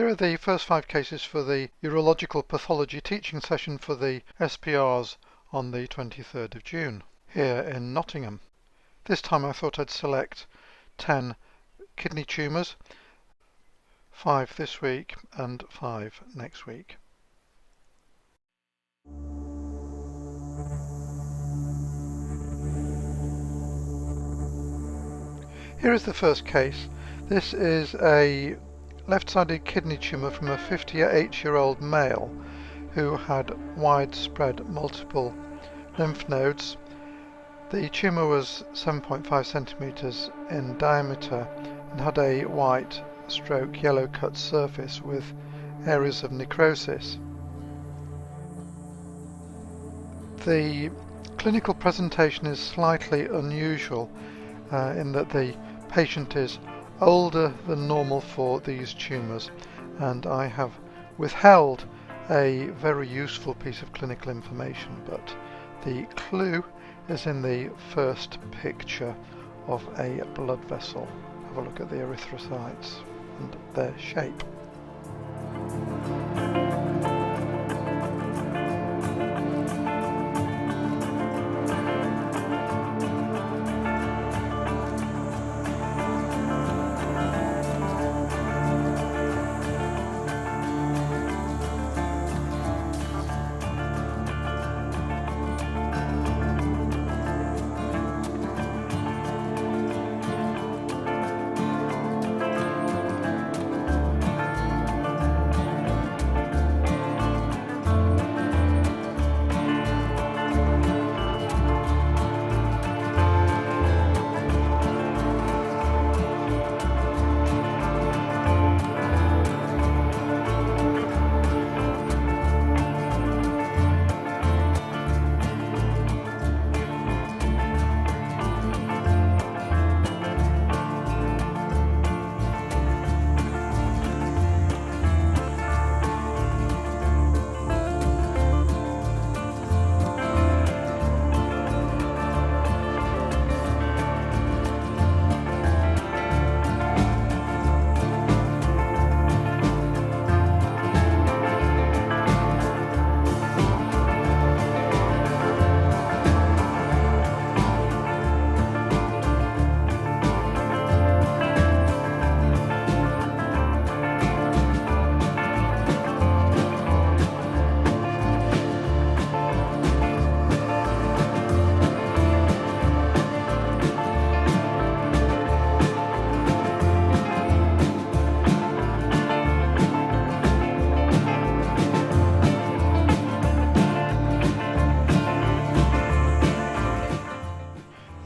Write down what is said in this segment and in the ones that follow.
Here are the first 5 cases for the urological pathology teaching session for the SPRs on the 23rd of June here in Nottingham. This time I thought I'd select 10 kidney tumours, 5 this week and 5 next week. Here is the first case. This is a left-sided kidney tumour from a 58-year-old male who had widespread multiple lymph nodes. The tumour was 7.5 centimetres in diameter and had a white stroke yellow cut surface with areas of necrosis. The clinical presentation is slightly unusual in that the patient is older than normal for these tumours, and I have withheld a very useful piece of clinical information, but the clue is in the first picture of a blood vessel. Have a look at the erythrocytes and their shape.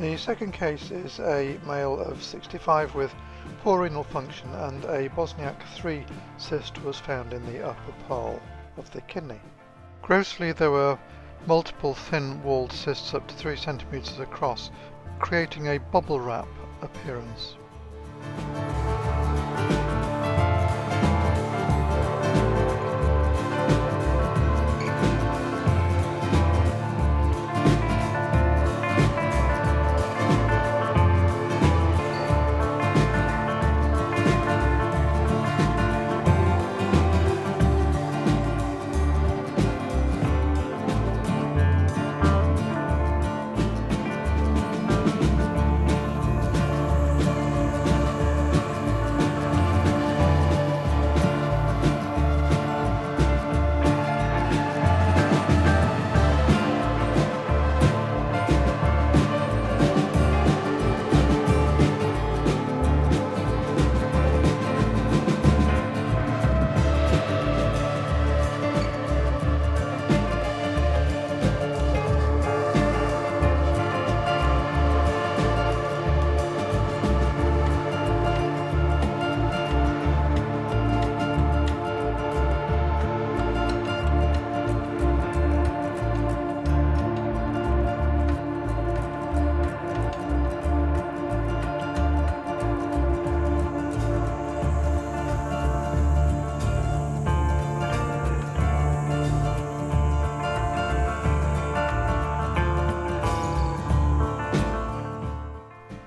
The second case is a male of 65 with poor renal function, and a Bosniak 3 cyst was found in the upper pole of the kidney. Grossly, there were multiple thin-walled cysts up to 3 centimetres across, creating a bubble wrap appearance.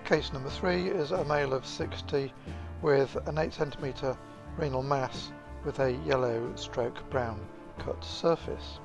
Case number 3 is a male of 60 with an 8 centimetre renal mass with a yellow/brown cut surface.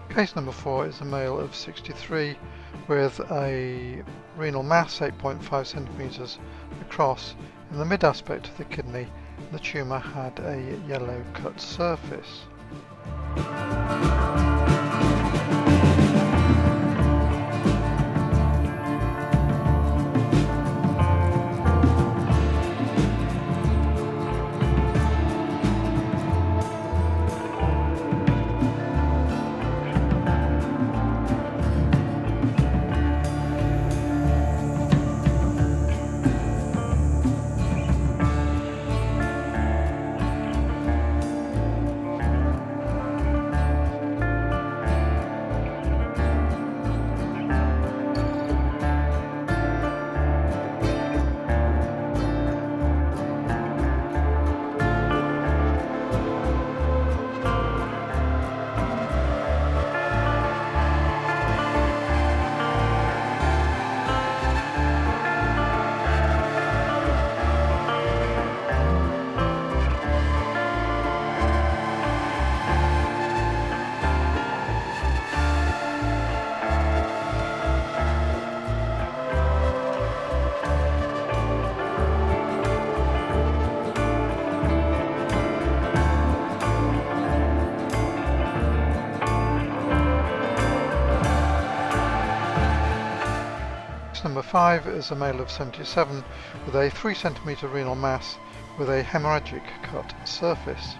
Case number 4 is a male of 63 with a renal mass 8.5 centimeters across in the mid aspect of the kidney. The tumour had a yellow cut surface. Number 5 is a male of 77 with a 3 cm renal mass with a hemorrhagic cut surface.